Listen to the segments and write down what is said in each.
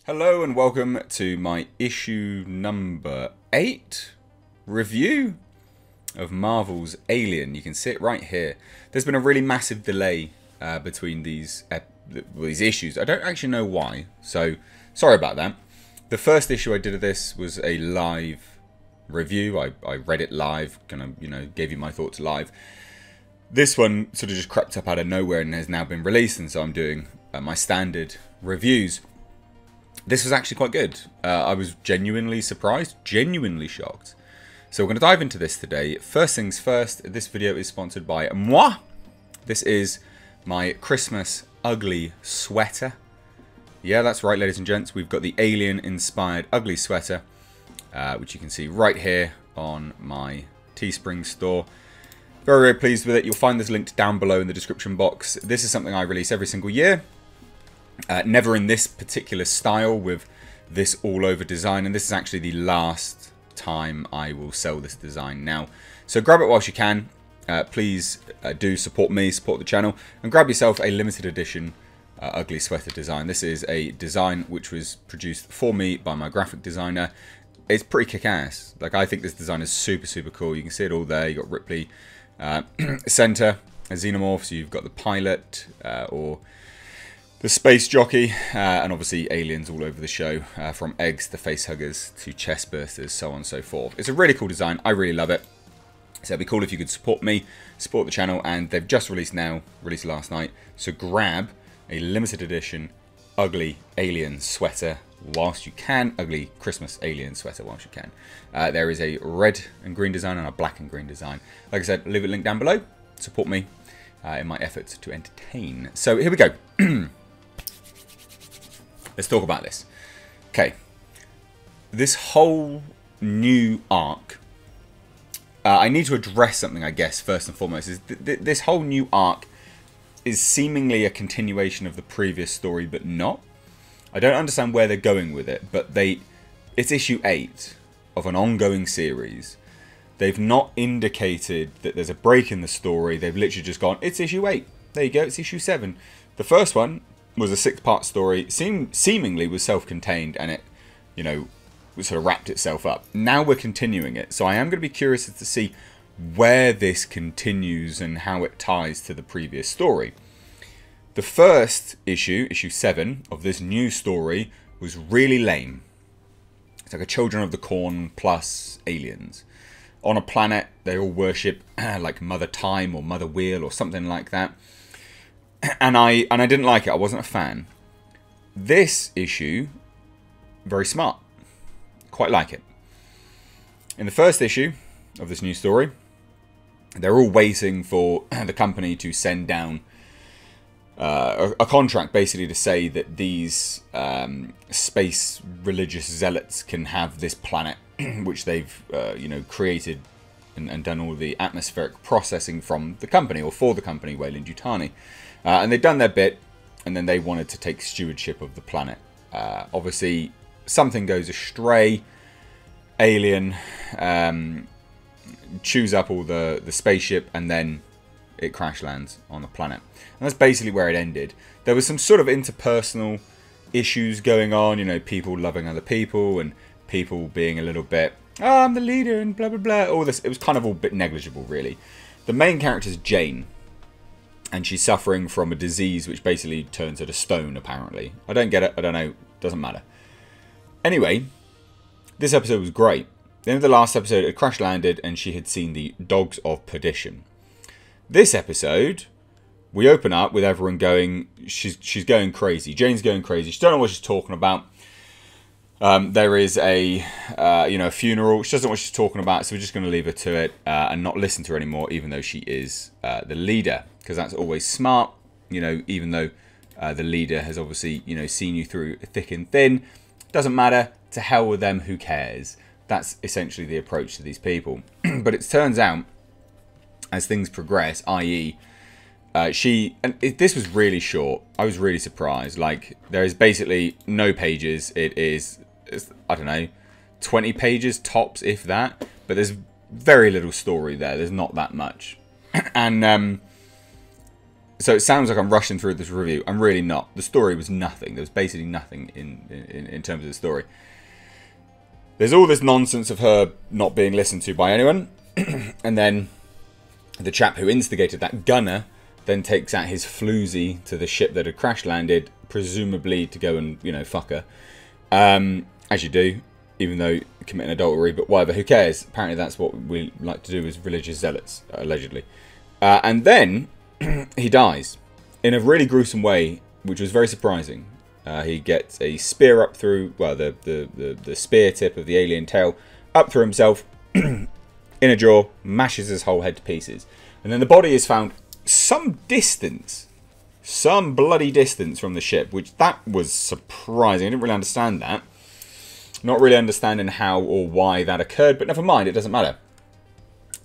Hello and welcome to my issue number 8 review of Marvel's Alien. You can see it right here. There's been a really massive delay between these issues. I don't actually know why, so sorry about that. The first issue I did of this was a live review. I read it live, kind of, gave you my thoughts live. This one sort of just crept up out of nowhere and has now been released, and so I'm doing my standard reviews. This was actually quite good. I was genuinely surprised, genuinely shocked. So we're going to dive into this today. First things first, this video is sponsored by moi. This is my Christmas ugly sweater. Yeah, that's right, ladies and gents. We've got the Alien-inspired ugly sweater, which you can see right here on my Teespring store. Very, very pleased with it. You'll find this linked down below in the description box. This is something I release every single year. Never in this particular style with this all-over design, and this is actually the last time I will sell this design now. So grab it whilst you can. Please do support me, support the channel, and grab yourself a limited edition ugly sweater design. This is a design which was produced for me by my graphic designer. It's pretty kick-ass. Like, I think this design is super, super cool. You can see it all there. You've got Ripley center, a xenomorph, so you've got the pilot or the space jockey, and obviously aliens all over the show, from eggs to facehuggers to chest bursters, so on and so forth. It's a really cool design. I really love it. So it'd be cool if you could support me, support the channel, and they've just released last night. So grab a limited edition ugly alien sweater whilst you can. Ugly Christmas alien sweater whilst you can. There is a red and green design and a black and green design. Like I said, leave it linked down below. Support me in my efforts to entertain. So here we go. Let's talk about this. Okay. This whole new arc. I need to address something, I guess, first and foremost. Is this whole new arc is seemingly a continuation of the previous story, but not. I don't understand where they're going with it, but it's issue 8 of an ongoing series. They've not indicated that there's a break in the story. They've literally just gone, it's issue 8. There you go, it's issue 7. The first one was a 6-part story, seemingly was self-contained, and it, sort of wrapped itself up. Now we're continuing it, so I am going to be curious to see where this continues and how it ties to the previous story. The first issue, issue 7, of this new story was really lame. It's like a Children of the Corn plus aliens. On a planet, they all worship like Mother Time or Mother Wheel or something like that. And I didn't like it. I wasn't a fan. This issue, very smart. Quite like it. In the first issue of this new story, they're all waiting for the company to send down a contract, basically to say that these space religious zealots can have this planet, which they've created and done all the atmospheric processing from the company, or for the company, Weyland-Yutani. And they've done their bit, and then they wanted to take stewardship of the planet. Obviously, something goes astray. Alien chews up all the spaceship, and then it crash lands on the planet. And that's basically where it ended. There was some sort of interpersonal issues going on, people loving other people, and people being a little bit, oh, I'm the leader, and blah, blah, blah. All this, it was kind of all a bit negligible, really. The main character is Jane. And she's suffering from a disease which basically turns her to stone, apparently. I don't get it. I don't know. Doesn't matter. Anyway, this episode was great. The end of the last episode, it crash landed and she had seen the Dogs of Perdition. This episode, we open up with everyone going, she's going crazy. Jane's going crazy. She don't know what she's talking about. There is a funeral. She doesn't know what she's talking about, so we're just going to leave her to it and not listen to her anymore, even though she is the leader. Because that's always smart, even though the leader has obviously, seen you through thick and thin. Doesn't matter. To hell with them, who cares? That's essentially the approach to these people. But it turns out, as things progress, i.e., this was really short. I was really surprised. Like, there is basically no pages. It's, I don't know, 20 pages tops, if that. But there's very little story there. There's not that much. And So it sounds like I'm rushing through this review. I'm really not. The story was nothing. There was basically nothing in terms of the story. There's all this nonsense of her not being listened to by anyone. And then the chap who instigated that, Gunner, then takes out his floozy to the ship that had crash landed, presumably to go and, you know, fuck her. As you do, even though committing adultery, but whatever, who cares? Apparently that's what we like to do as religious zealots, allegedly. And then he dies in a really gruesome way, which was very surprising. He gets a spear up through, well, the spear tip of the alien tail up through himself, in a jaw, mashes his whole head to pieces. And then the body is found some distance, some bloody distance from the ship, which that was surprising. I didn't really understand that. Not really understanding how or why that occurred, but never mind, it doesn't matter.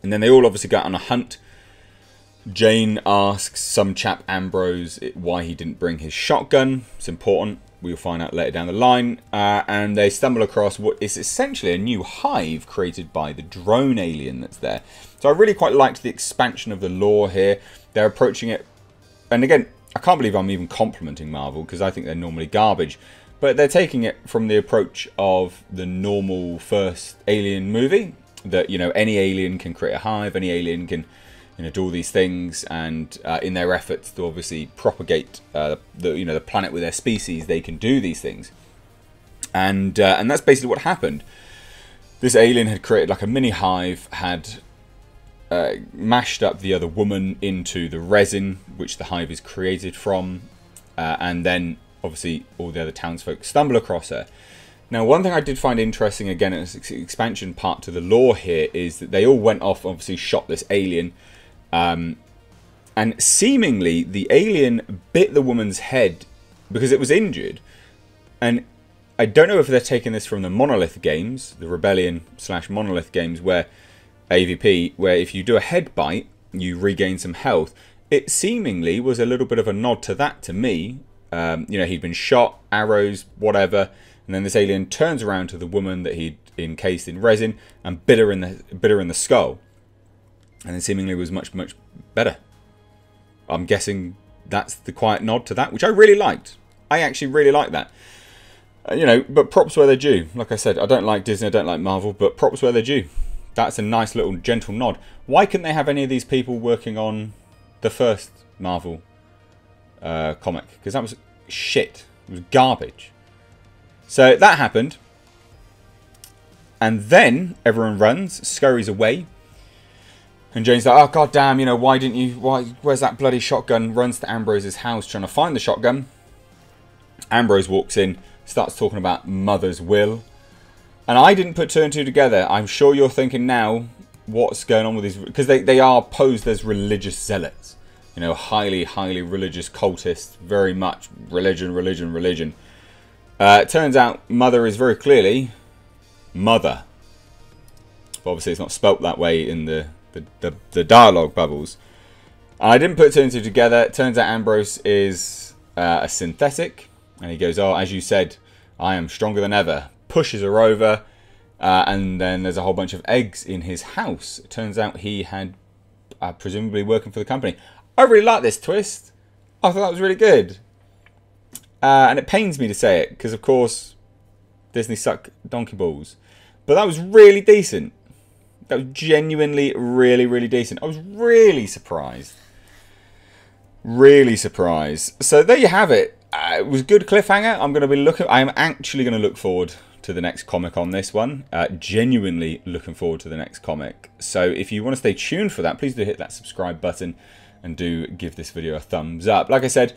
And then they all obviously go out on a hunt. Jane asks some chap, Ambrose, why he didn't bring his shotgun. It's important. We'll find out later down the line. And they stumble across what is essentially a new hive created by the drone alien that's there. So I really quite liked the expansion of the lore here. They're approaching it. And again, I can't believe I'm even complimenting Marvel, because I think they're normally garbage. But they're taking it from the approach of the normal first Alien movie. That, you know, any alien can create a hive. Any alien can, you know, do all these things, and in their efforts to obviously propagate the planet with their species, they can do these things, and that's basically what happened. This alien had created like a mini hive, had mashed up the other woman into the resin which the hive is created from, and then obviously all the other townsfolk stumble across her. Now, one thing I did find interesting, again, as an expansion part to the lore here, is that they all went off, obviously shot this alien. And seemingly the alien bit the woman's head because it was injured. And I don't know if they're taking this from the Monolith games, the Rebellion / Monolith games, where AVP, where if you do a head bite, you regain some health. It seemingly was a little bit of a nod to that to me. You know, he'd been shot, arrows, whatever, and then this alien turns around to the woman that he'd encased in resin and bit her in the skull. And then seemingly was much, much better. I'm guessing that's the quiet nod to that, which I really liked. I actually really like that. You know, but props where they're due. Like I said, I don't like Disney, I don't like Marvel, but props where they're due. That's a nice little gentle nod. Why couldn't they have any of these people working on the first Marvel comic? Because that was shit. It was garbage. So that happened. And then everyone runs, scurries away. And Jane's like, oh, goddamn, you know, why didn't you... Where's that bloody shotgun? Runs to Ambrose's house trying to find the shotgun. Ambrose walks in, starts talking about Mother's will. And I didn't put two and two together. I'm sure you're thinking now, what's going on with these... Because they are posed as religious zealots. You know, highly, highly religious cultists. Very much religion, religion, religion. It turns out Mother is very clearly Mother. But obviously it's not spelt that way in the dialogue bubbles. And I didn't put two and two together. It turns out Ambrose is a synthetic. And he goes, oh, as you said, I am stronger than ever. Pushes her over. And then there's a whole bunch of eggs in his house. It turns out he had presumably working for the company. I really like this twist. I thought that was really good. And it pains me to say it, because of course Disney suck donkey balls. But that was really decent. That was genuinely really, really decent. I was really surprised. Really surprised. So there you have it. It was a good cliffhanger. I'm actually going to look forward to the next comic on this one. Genuinely looking forward to the next comic. So if you want to stay tuned for that, please do hit that subscribe button. And do give this video a thumbs up. Like I said,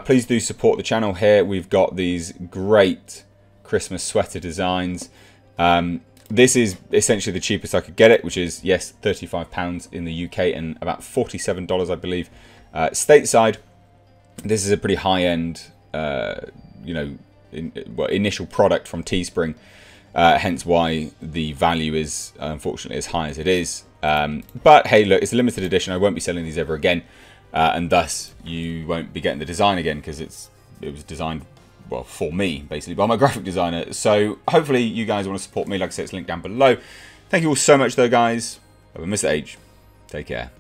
please do support the channel here. We've got these great Christmas sweater designs. This is essentially the cheapest I could get it, which is, yes, £35 in the UK and about $47, I believe, stateside. This is a pretty high-end, you know, initial product from Teespring. Hence why the value is, unfortunately, as high as it is. But hey, look, it's a limited edition. I won't be selling these ever again, and thus you won't be getting the design again, because it was designed, well, for me, basically, by my graphic designer. So hopefully you guys want to support me. Like I said, it's linked down below. Thank you all so much, though, guys. I've been Mr. H. Take care.